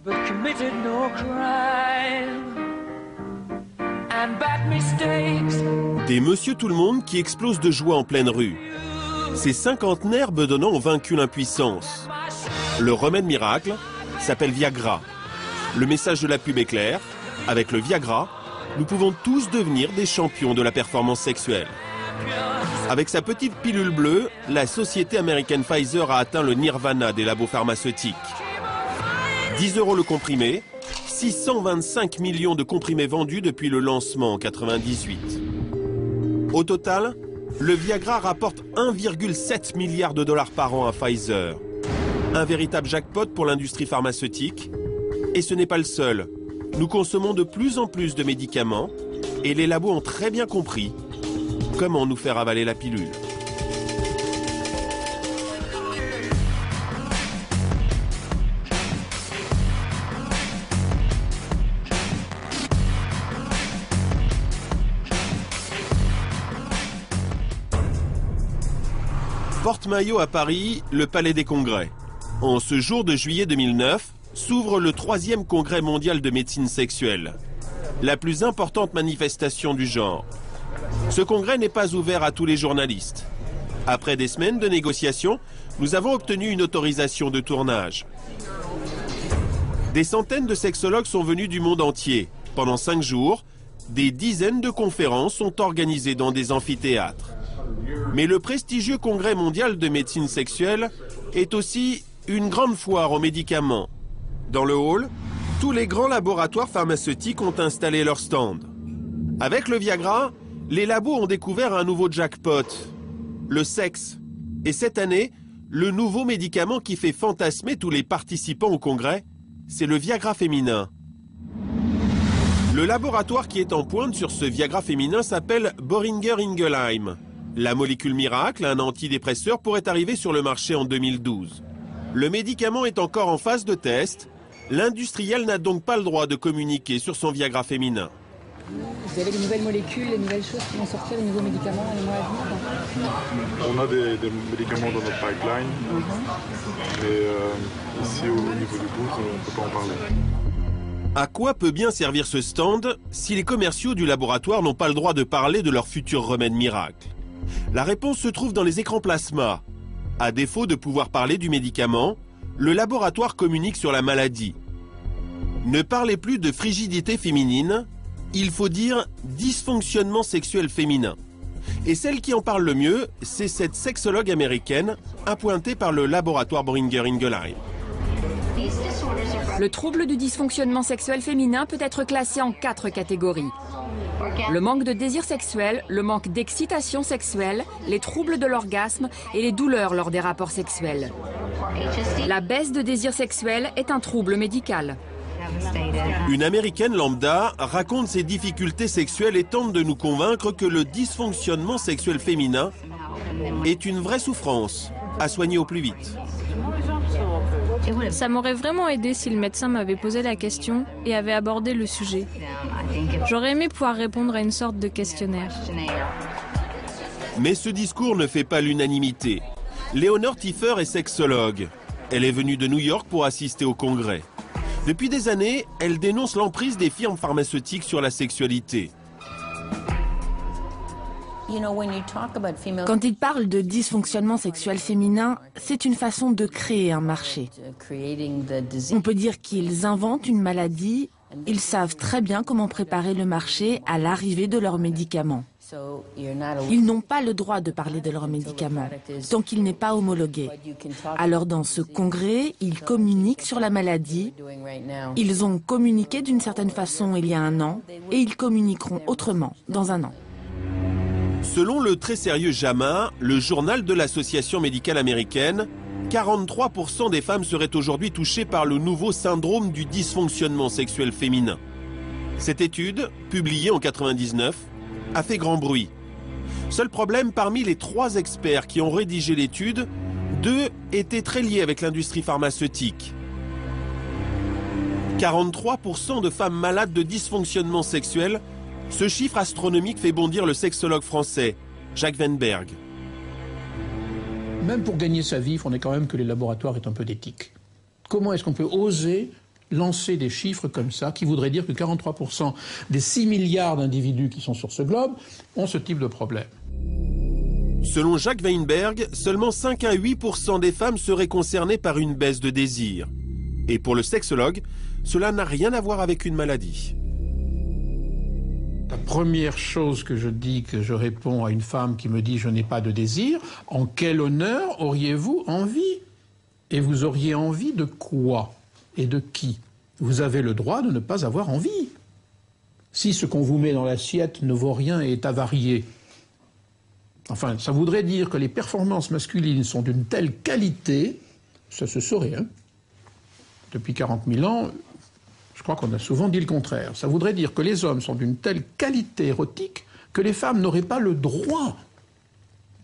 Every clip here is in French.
but committed no crime. And bad mistakes. Des Monsieur Tout-le-Monde qui explosent de joie en pleine rue. Ces cinquantenaires bedonnants ont vaincu l'impuissance. Le remède miracle s'appelle Viagra. Le message de la pub est clair. Avec le Viagra, nous pouvons tous devenir des champions de la performance sexuelle. Avec sa petite pilule bleue, la société américaine Pfizer a atteint le nirvana des labos pharmaceutiques. 10 € le comprimé, 625 millions de comprimés vendus depuis le lancement en 1998. Au total, le Viagra rapporte 1,7 milliard de dollars par an à Pfizer. Un véritable jackpot pour l'industrie pharmaceutique. Et ce n'est pas le seul. Nous consommons de plus en plus de médicaments et les labos ont très bien compris comment nous faire avaler la pilule. Porte-Maillot à Paris, le Palais des Congrès. En ce jour de juillet 2009, s'ouvre le 3e congrès mondial de médecine sexuelle, la plus importante manifestation du genre. Ce congrès n'est pas ouvert à tous les journalistes. Après des semaines de négociations, nous avons obtenu une autorisation de tournage. Des centaines de sexologues sont venus du monde entier. Pendant 5 jours, des dizaines de conférences sont organisées dans des amphithéâtres. Mais le prestigieux congrès mondial de médecine sexuelle est aussi une grande foire aux médicaments. Dans le hall, tous les grands laboratoires pharmaceutiques ont installé leurs stands. Avec le Viagra, les labos ont découvert un nouveau jackpot, le sexe. Et cette année, le nouveau médicament qui fait fantasmer tous les participants au congrès, c'est le Viagra féminin. Le laboratoire qui est en pointe sur ce Viagra féminin s'appelle Boehringer Ingelheim. La molécule miracle, un antidépresseur, pourrait arriver sur le marché en 2012. Le médicament est encore en phase de test. L'industriel n'a donc pas le droit de communiquer sur son Viagra féminin. Vous avez les nouvelles molécules, les nouvelles choses qui vont sortir, les nouveaux médicaments dans les mois à venir? On a des médicaments dans notre pipeline, mais ici au niveau du booth, on ne peut pas en parler. À quoi peut bien servir ce stand si les commerciaux du laboratoire n'ont pas le droit de parler de leur futur remède miracle? La réponse se trouve dans les écrans plasma. À défaut de pouvoir parler du médicament, le laboratoire communique sur la maladie. Ne parlez plus de frigidité féminine, il faut dire dysfonctionnement sexuel féminin. Et celle qui en parle le mieux, c'est cette sexologue américaine appointée par le laboratoire Boehringer Ingelheim. Le trouble du dysfonctionnement sexuel féminin peut être classé en 4 catégories. Le manque de désir sexuel, le manque d'excitation sexuelle, les troubles de l'orgasme et les douleurs lors des rapports sexuels. La baisse de désir sexuel est un trouble médical. Une américaine lambda raconte ses difficultés sexuelles et tente de nous convaincre que le dysfonctionnement sexuel féminin est une vraie souffrance à soigner au plus vite. Ça m'aurait vraiment aidé si le médecin m'avait posé la question et avait abordé le sujet. J'aurais aimé pouvoir répondre à une sorte de questionnaire. Mais ce discours ne fait pas l'unanimité. Léonore Tiffer est sexologue. Elle est venue de New York pour assister au congrès. Depuis des années, elle dénonce l'emprise des firmes pharmaceutiques sur la sexualité. Quand ils parlent de dysfonctionnement sexuel féminin, c'est une façon de créer un marché. On peut dire qu'ils inventent une maladie, ils savent très bien comment préparer le marché à l'arrivée de leurs médicaments. Ils n'ont pas le droit de parler de leurs médicaments tant qu'il n'est pas homologué. Alors dans ce congrès, ils communiquent sur la maladie. Ils ont communiqué d'une certaine façon il y a 1 an et ils communiqueront autrement dans 1 an. Selon le très sérieux JAMA, le journal de l'Association médicale américaine, 43% des femmes seraient aujourd'hui touchées par le nouveau syndrome du dysfonctionnement sexuel féminin. Cette étude, publiée en 1999, a fait grand bruit. Seul problème, parmi les 3 experts qui ont rédigé l'étude, 2 étaient très liés avec l'industrie pharmaceutique. 43% de femmes malades de dysfonctionnement sexuel. Ce chiffre astronomique fait bondir le sexologue français, Jacques Weinberg. Même pour gagner sa vie, il faudrait quand même que les laboratoires aient un peu d'éthique. Comment est-ce qu'on peut oser lancer des chiffres comme ça, qui voudraient dire que 43% des 6 milliards d'individus qui sont sur ce globe ont ce type de problème. Selon Jacques Weinberg, seulement 5 à 8% des femmes seraient concernées par une baisse de désir. Et pour le sexologue, cela n'a rien à voir avec une maladie. La première chose que je dis, que je réponds à une femme qui me dit « je n'ai pas de désir », en quel honneur auriez-vous envie? Et vous auriez envie de quoi? Et de qui? Vous avez le droit de ne pas avoir envie. Si ce qu'on vous met dans l'assiette ne vaut rien et est avarié, enfin, ça voudrait dire que les performances masculines sont d'une telle qualité, ça se saurait, hein. Depuis 40 000 ans, je crois qu'on a souvent dit le contraire. Ça voudrait dire que les hommes sont d'une telle qualité érotique que les femmes n'auraient pas le droit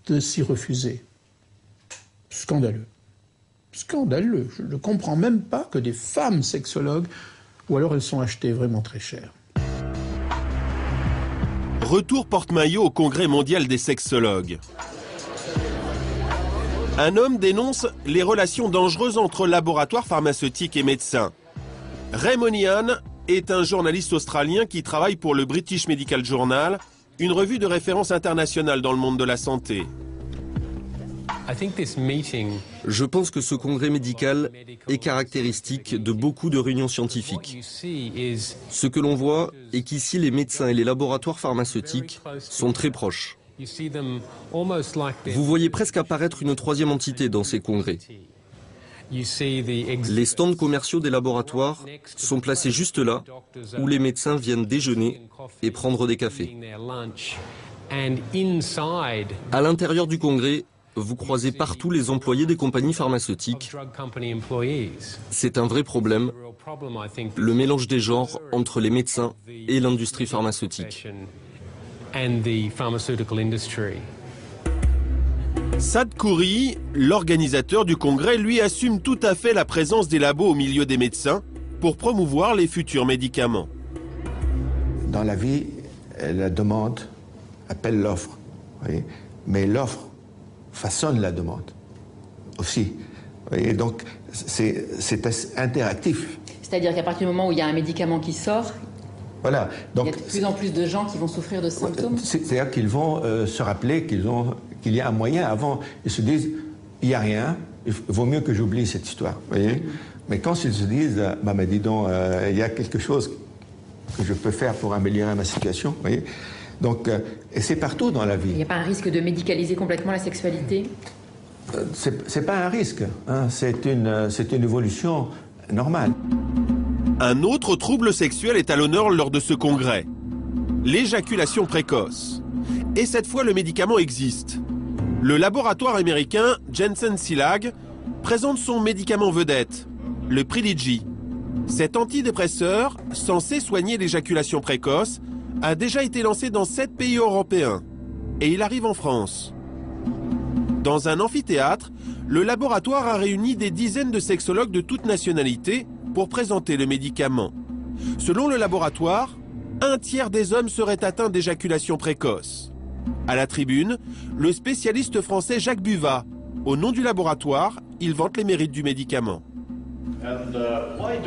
de s'y refuser. Scandaleux. Scandaleux. Je ne comprends même pas que des femmes sexologues, ou alors elles sont achetées vraiment très cher. Retour porte-maillot au Congrès mondial des sexologues. Un homme dénonce les relations dangereuses entre laboratoires pharmaceutiques et médecins. Ray Monihan est un journaliste australien qui travaille pour le British Medical Journal, une revue de référence internationale dans le monde de la santé. Je pense que ce congrès médical est caractéristique de beaucoup de réunions scientifiques. Ce que l'on voit est qu'ici, les médecins et les laboratoires pharmaceutiques sont très proches. Vous voyez presque apparaître une troisième entité dans ces congrès. Les stands commerciaux des laboratoires sont placés juste là, où les médecins viennent déjeuner et prendre des cafés. À l'intérieur du congrès, vous croisez partout les employés des compagnies pharmaceutiques. C'est un vrai problème, le mélange des genres entre les médecins et l'industrie pharmaceutique. Sad Khoury, l'organisateur du congrès, lui assume tout à fait la présence des labos au milieu des médecins pour promouvoir les futurs médicaments. Dans la vie, la demande appelle l'offre, mais l'offre façonne la demande aussi. Et donc, c'est interactif. C'est-à-dire qu'à partir du moment où il y a un médicament qui sort, voilà. Donc, il y a de plus en plus de gens qui vont souffrir de symptômes. C'est-à-dire qu'ils vont se rappeler qu'il y a un moyen. Avant, ils se disent, il n'y a rien, il vaut mieux que j'oublie cette histoire. Voyez. Mais quand ils se disent, mais dis donc, il y a quelque chose que je peux faire pour améliorer ma situation, voyez. Donc, et c'est partout dans la vie. Il n'y a pas un risque de médicaliser complètement la sexualité? C'est pas un risque, hein. C'est une évolution normale. Un autre trouble sexuel est à l'honneur lors de ce congrès, l'éjaculation précoce. Et cette fois, le médicament existe. Le laboratoire américain Janssen-Cilag présente son médicament vedette, le Pridigy. Cet antidépresseur, censé soigner l'éjaculation précoce, a déjà été lancé dans 7 pays européens. Et il arrive en France. Dans un amphithéâtre, le laboratoire a réuni des dizaines de sexologues de toutes nationalités pour présenter le médicament. Selon le laboratoire, 1/3 des hommes seraient atteints d'éjaculation précoce. À la tribune, le spécialiste français Jacques Buvat. Au nom du laboratoire, il vante les mérites du médicament.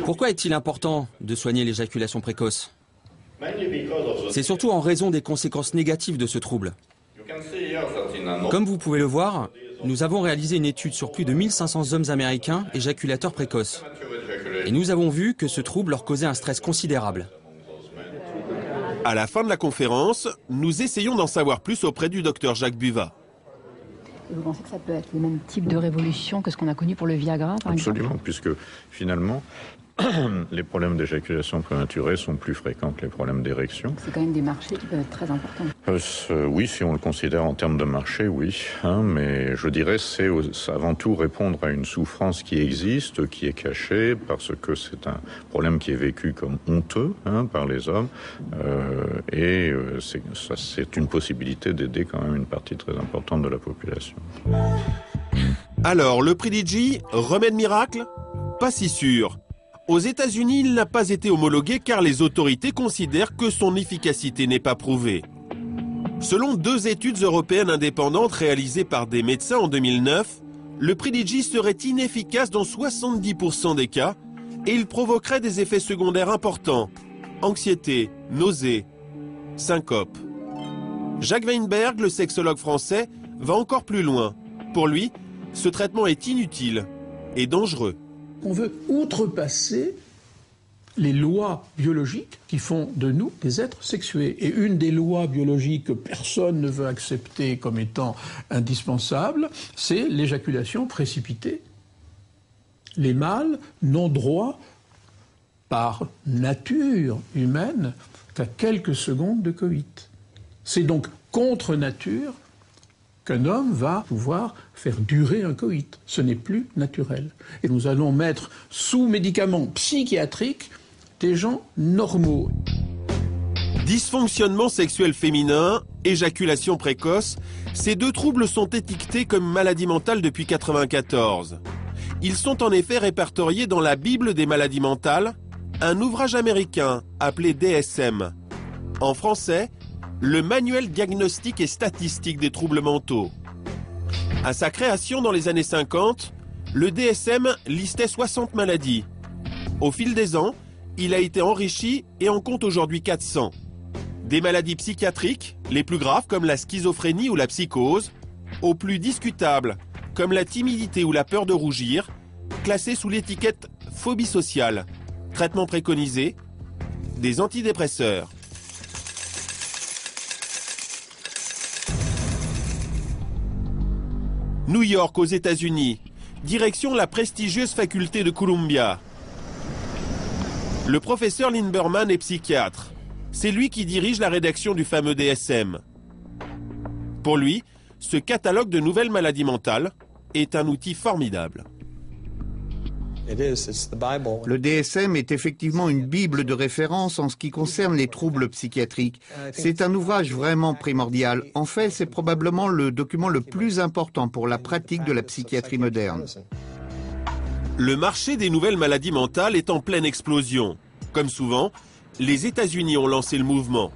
Pourquoi est-il important de soigner l'éjaculation précoce? C'est surtout en raison des conséquences négatives de ce trouble. Comme vous pouvez le voir, nous avons réalisé une étude sur plus de 1500 hommes américains éjaculateurs précoces. Et nous avons vu que ce trouble leur causait un stress considérable. À la fin de la conférence, nous essayons d'en savoir plus auprès du docteur Jacques Buvat. Vous pensez que ça peut être le même type de révolution que ce qu'on a connu pour le Viagra, par exemple ? Absolument, puisque finalement, les problèmes d'éjaculation prématurée sont plus fréquents que les problèmes d'érection. C'est quand même des marchés qui peuvent être très importants. Oui, si on le considère en termes de marché, oui. Mais je dirais c'est avant tout répondre à une souffrance qui existe, qui est cachée, parce que c'est un problème qui est vécu comme honteux par les hommes. C'est une possibilité d'aider quand même une partie très importante de la population. Alors, le Pridigy, remède miracle? Pas si sûr. Aux États-Unis, il n'a pas été homologué car les autorités considèrent que son efficacité n'est pas prouvée. Selon 2 études européennes indépendantes réalisées par des médecins en 2009, le Pridigy serait inefficace dans 70% des cas et il provoquerait des effets secondaires importants, anxiété, nausées, syncope. Jacques Weinberg, le sexologue français, va encore plus loin. Pour lui, ce traitement est inutile et dangereux. On veut outrepasser les lois biologiques qui font de nous des êtres sexués. Et une des lois biologiques que personne ne veut accepter comme étant indispensable, c'est l'éjaculation précipitée. Les mâles n'ont droit, par nature humaine, qu'à quelques secondes de coït. C'est donc contre nature qu'un homme va pouvoir faire durer un coït. Ce n'est plus naturel. Et nous allons mettre sous médicaments psychiatriques des gens normaux. Dysfonctionnement sexuel féminin, éjaculation précoce, ces deux troubles sont étiquetés comme maladies mentales depuis 1994. Ils sont en effet répertoriés dans la Bible des maladies mentales, un ouvrage américain appelé DSM. En français, le Manuel diagnostique et statistique des troubles mentaux. À sa création dans les années 50, le DSM listait 60 maladies. Au fil des ans, il a été enrichi et en compte aujourd'hui 400. Des maladies psychiatriques, les plus graves comme la schizophrénie ou la psychose, aux plus discutables comme la timidité ou la peur de rougir, classées sous l'étiquette phobie sociale, traitement préconisé, des antidépresseurs. New York aux États-Unis, direction la prestigieuse faculté de Columbia. Le professeur Linberman est psychiatre. C'est lui qui dirige la rédaction du fameux DSM. Pour lui, ce catalogue de nouvelles maladies mentales est un outil formidable. Le DSM est effectivement une bible de référence en ce qui concerne les troubles psychiatriques. C'est un ouvrage vraiment primordial. En fait, c'est probablement le document le plus important pour la pratique de la psychiatrie moderne. Le marché des nouvelles maladies mentales est en pleine explosion. Comme souvent, les États-Unis ont lancé le mouvement.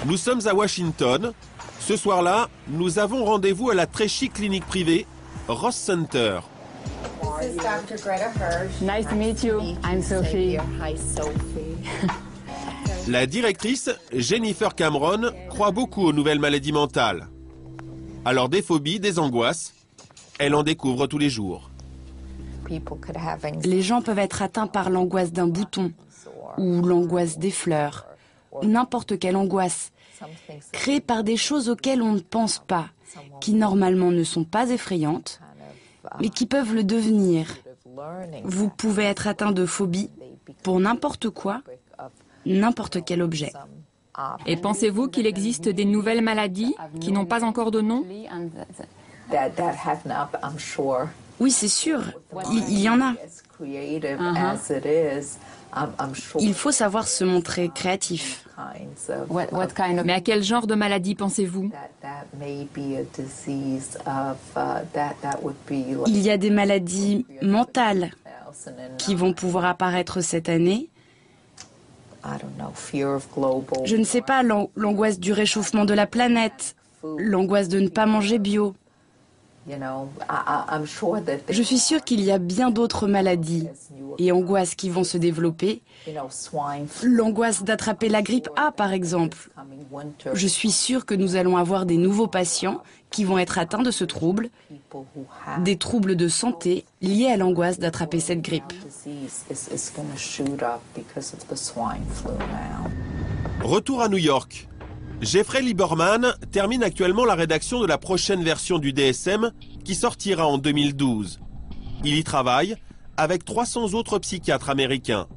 Nous sommes à Washington. Ce soir-là, nous avons rendez-vous à la très chic clinique privée Ross Center. This is Dr. Greta Hirsch. Nice to meet you. I'm Sophie. Hi, Sophie. La directrice, Jennifer Cameron, croit beaucoup aux nouvelles maladies mentales. Alors des phobies, des angoisses, elle en découvre tous les jours. Les gens peuvent être atteints par l'angoisse d'un bouton ou l'angoisse des fleurs, ou n'importe quelle angoisse, créée par des choses auxquelles on ne pense pas, qui normalement ne sont pas effrayantes, mais qui peuvent le devenir. Vous pouvez être atteint de phobie pour n'importe quoi, n'importe quel objet. Et pensez-vous qu'il existe des nouvelles maladies qui n'ont pas encore de nom? Oui, c'est sûr. Il y en a. Il faut savoir se montrer créatif. Mais à quel genre de maladie pensez-vous? Il y a des maladies mentales qui vont pouvoir apparaître cette année. Je ne sais pas, l'angoisse du réchauffement de la planète, l'angoisse de ne pas manger bio. Je suis sûre qu'il y a bien d'autres maladies et angoisses qui vont se développer. L'angoisse d'attraper la grippe A, par exemple. Je suis sûre que nous allons avoir des nouveaux patients qui vont être atteints de ce trouble, des troubles de santé liés à l'angoisse d'attraper cette grippe. Retour à New York. Jeffrey Lieberman termine actuellement la rédaction de la prochaine version du DSM qui sortira en 2012. Il y travaille avec 300 autres psychiatres américains.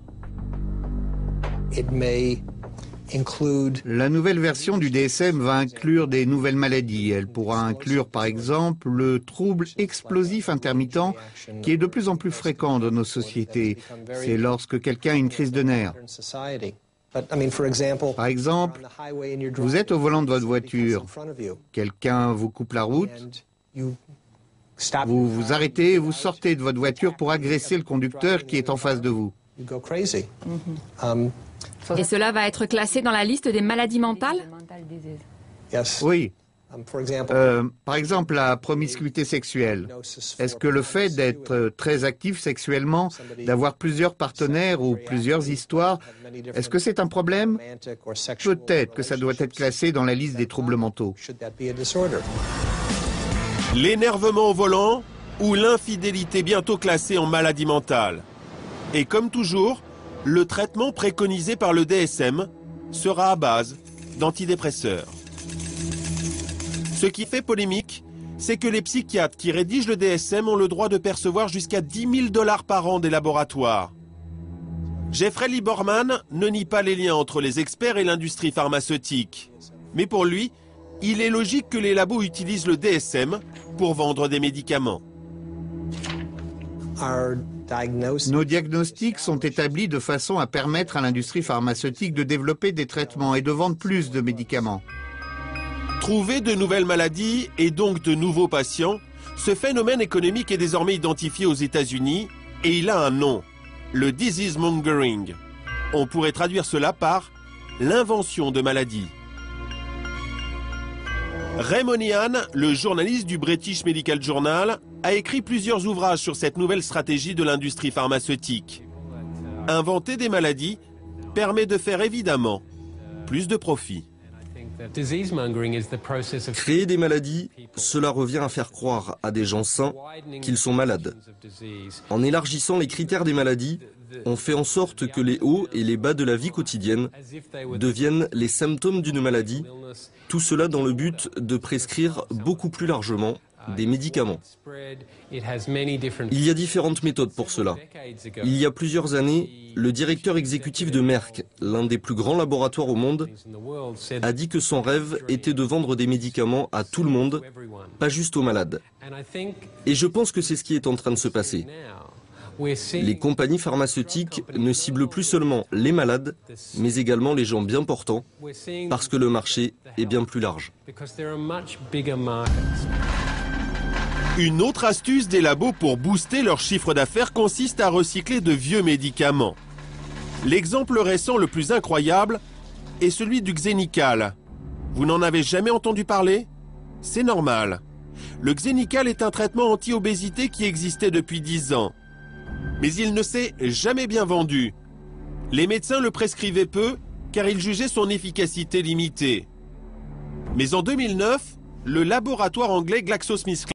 La nouvelle version du DSM va inclure des nouvelles maladies. Elle pourra inclure par exemple le trouble explosif intermittent qui est de plus en plus fréquent dans nos sociétés. C'est lorsque quelqu'un a une crise de nerfs. Par exemple, vous êtes au volant de votre voiture, quelqu'un vous coupe la route, vous vous arrêtez et vous sortez de votre voiture pour agresser le conducteur qui est en face de vous. Et cela va être classé dans la liste des maladies mentales? Oui, Par exemple, la promiscuité sexuelle. Est-ce que le fait d'être très actif sexuellement, d'avoir plusieurs partenaires ou plusieurs histoires, est-ce que c'est un problème? Peut-être que ça doit être classé dans la liste des troubles mentaux. L'énervement au volant ou l'infidélité bientôt classée en maladie mentale. Et comme toujours, le traitement préconisé par le DSM sera à base d'antidépresseurs. Ce qui fait polémique, c'est que les psychiatres qui rédigent le DSM ont le droit de percevoir jusqu'à 10 000 $ par an des laboratoires. Jeffrey Lieberman ne nie pas les liens entre les experts et l'industrie pharmaceutique. Mais pour lui, il est logique que les labos utilisent le DSM pour vendre des médicaments. Nos diagnostics sont établis de façon à permettre à l'industrie pharmaceutique de développer des traitements et de vendre plus de médicaments. Trouver de nouvelles maladies et donc de nouveaux patients, ce phénomène économique est désormais identifié aux États-Unis et il a un nom, le disease mongering. On pourrait traduire cela par l'invention de maladies. Ray Moynihan, le journaliste du British Medical Journal, a écrit plusieurs ouvrages sur cette nouvelle stratégie de l'industrie pharmaceutique. Inventer des maladies permet de faire évidemment plus de profit. Créer des maladies, cela revient à faire croire à des gens sains qu'ils sont malades. En élargissant les critères des maladies, on fait en sorte que les hauts et les bas de la vie quotidienne deviennent les symptômes d'une maladie, tout cela dans le but de prescrire beaucoup plus largement des médicaments. Il y a différentes méthodes pour cela. Il y a plusieurs années, le directeur exécutif de Merck, l'un des plus grands laboratoires au monde, a dit que son rêve était de vendre des médicaments à tout le monde, pas juste aux malades. Et je pense que c'est ce qui est en train de se passer. Les compagnies pharmaceutiques ne ciblent plus seulement les malades, mais également les gens bien portants, parce que le marché est bien plus large. Une autre astuce des labos pour booster leur chiffre d'affaires consiste à recycler de vieux médicaments. L'exemple récent le plus incroyable est celui du Xenical. Vous n'en avez jamais entendu parler? C'est normal. Le Xenical est un traitement anti-obésité qui existait depuis 10 ans. Mais il ne s'est jamais bien vendu. Les médecins le prescrivaient peu car ils jugeaient son efficacité limitée. Mais en 2009, le laboratoire anglais GlaxoSmithKline